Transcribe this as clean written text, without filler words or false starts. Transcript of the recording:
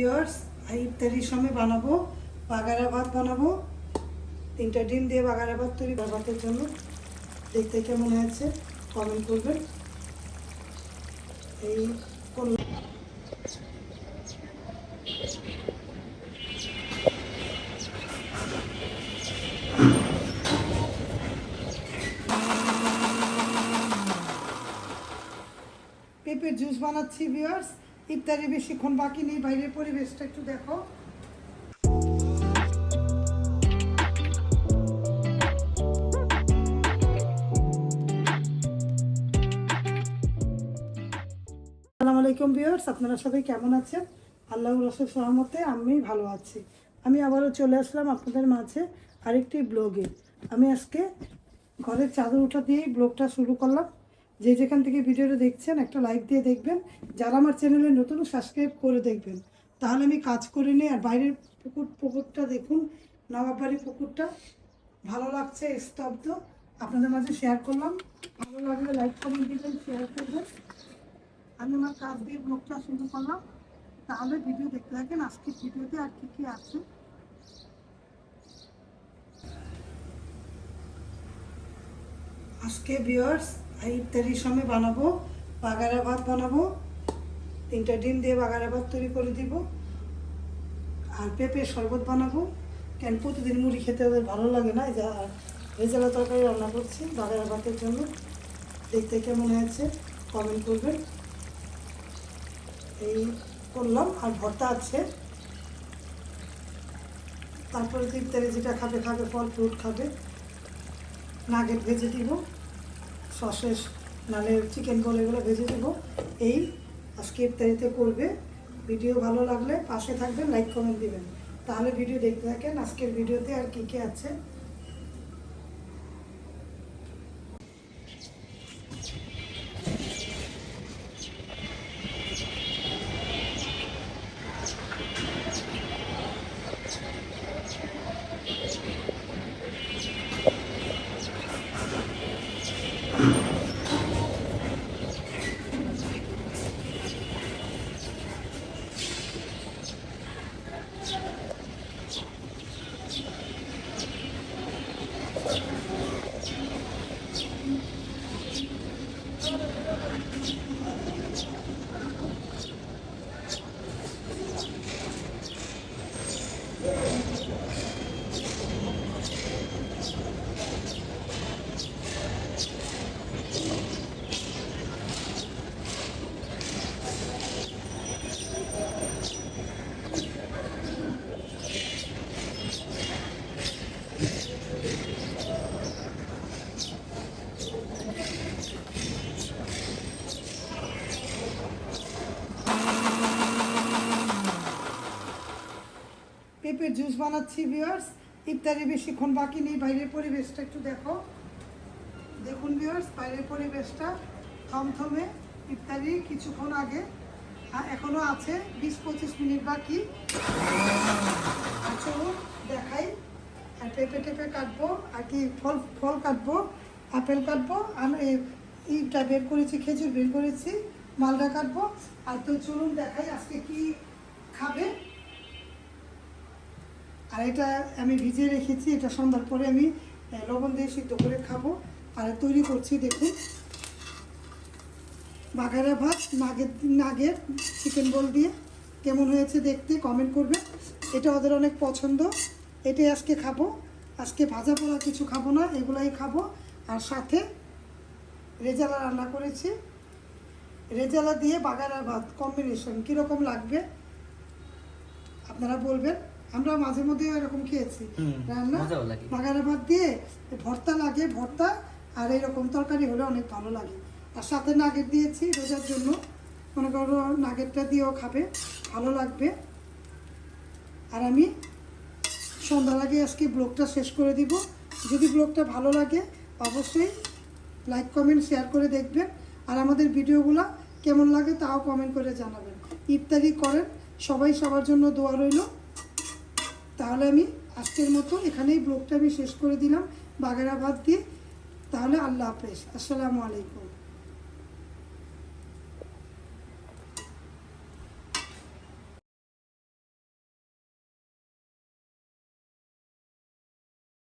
Viewers, ইফতারির সময় বানাবো বাগারা ভাত বানাবো। 3টা ডিম দিয়ে বাগারা ভাত তৈরি। ভাতের জন্য দেখতে কেমন হয়েছে কমেন্ট করবেন। এই পেঁপের জুস বানাচ্ছি ভিউয়ার্স। ইফতারি বেশিক্ষণ বাকি নেই, বাইরের পরিবেশটা একটু দেখো। আসসালামু আলাইকুম ভিউয়ার্স, আপনারা সবাই কেমন আছেন? আল্লাহর রসুলের রহমতে আমি ভালো আছি। আমি আবারও চলে আসলাম আপনাদের মাঝে আরেকটি ব্লগে। আমি আজকে ঘরের চাদর উঠা দিয়েই ব্লগটা শুরু করলাম। যে যেখান থেকে ভিডিওটা দেখছেন একটা লাইক দিয়ে দেখবেন, যারা আমার চ্যানেলে নতুন সাবস্ক্রাইব করে দেখবেন, তাহলে আমি কাজ করে নিই। আর বাইরের পুকুরটা দেখুন, নবাববাড়ির পুকুরটা ভালো লাগছে, স্তব্ধ। আপনাদের মাঝে শেয়ার করলাম। ভালো লাগলে লাইক কমেন্ট দিবেন, শেয়ার করবেন। আমি আমার কাজ দিয়ে ব্লগটা শুরু করলাম, তাহলে ভিডিও দেখতে থাকেন। আজকের ভিডিওতে আর কি আছে আজকে ভিউয়ার্স, ইফতারির সময় বানাবো বাগারা ভাত বানাবো। 3টা ডিম দিয়ে বাগারা ভাত তৈরি করে দিব। আর পেঁপের শরবত বানাবো। কেন প্রতিদিন মুড়ি খেতে ওদের ভালো লাগে না, যা ভেজালা তরকারি রান্না করছি বাগারা ভাতের জন্য। দেখতে কেমন হয়েছে কমেন্ট করবেন। এই করলাম, আর ভর্তা আছে। তারপরে ইফতারি যেটা খাবে ফল ফ্রুট খাবে। নাগেট ভেজে দিব, সসেস নালে চিকেন বল এগুলো ভেজে দিব। এই আজকে ইফতারিতে করবে। ভিডিও ভালো লাগলে পাশে থাকবেন, লাইক কমেন্ট দিবেন, তাহলে ভিডিও দেখতে থাকেন। আজকের ভিডিওতে আর কি আছে পেঁপের জুস বানাচ্ছি ভিউয়ার্স। ইফতারি বেশিক্ষণ বাকি নেই, বাইরের পরিবেশটা একটু দেখো। দেখুন ভিউয়ার্স, বাইরের পরিবেশটা থমথমে। ইফতারি কিছুক্ষণ আগে, এখনো আছে 20-25 মিনিট বাকি। চলুন দেখাই। আর পেঁপে কাটবো, আর কি ফল কাটবো, আপেল কাটবো। আমি ইটা বের করেছি, খেজুর বের করেছি, মালটা কাটবো। আর তো চলুন দেখাই আজকে কি খাবে। আর এটা আমি ভিজিয়ে রেখেছি, এটা সন্ধ্যার পরে আমি লবণ দিয়ে সিদ্ধ করে খাবো। আর তৈরি করছি দেখুন বাগারা ভাত নাগের চিকেন বল দিয়ে। কেমন হয়েছে দেখতে কমেন্ট করবে। এটা ওদের অনেক পছন্দ, এটাই আজকে খাবো। আজকে ভাজা পোড়া কিছু খাবো না, এগুলাই খাবো। আর সাথে রেজালা রান্না করেছি, রেজালা দিয়ে বাগারা ভাত কম্বিনেশন কীরকম লাগবে আপনারা বলবেন। আমরা মাঝে মধ্যে এরকম খেয়েছি রান্না, বাগারা ভাত দিয়ে ভর্তা লাগে, ভর্তা আর এরকম তরকারি হলে অনেক ভালো লাগে। আর সাথে নাগেট দিয়েছি রোজার জন্য, মনে করো নাগেটটা দিয়েও খাবে, ভালো লাগবে। আর আমি সন্ধ্যার আগে আজকে ব্লগটা শেষ করে দিব। যদি ব্লগটা ভালো লাগে অবশ্যই লাইক কমেন্ট শেয়ার করে দেখবেন। আর আমাদের ভিডিওগুলো কেমন লাগে তাও কমেন্ট করে জানাবেন। ইফতারি করেন সবাই, সবার জন্য দোয়া রইল। তাহলে আমি আজকের মতো এখানেই ব্লগটা আমি শেষ করে দিলাম বাগারা ভাত দিয়ে। তাহলে আল্লাহ হাফেজ, আসসালামু আলাইকুম।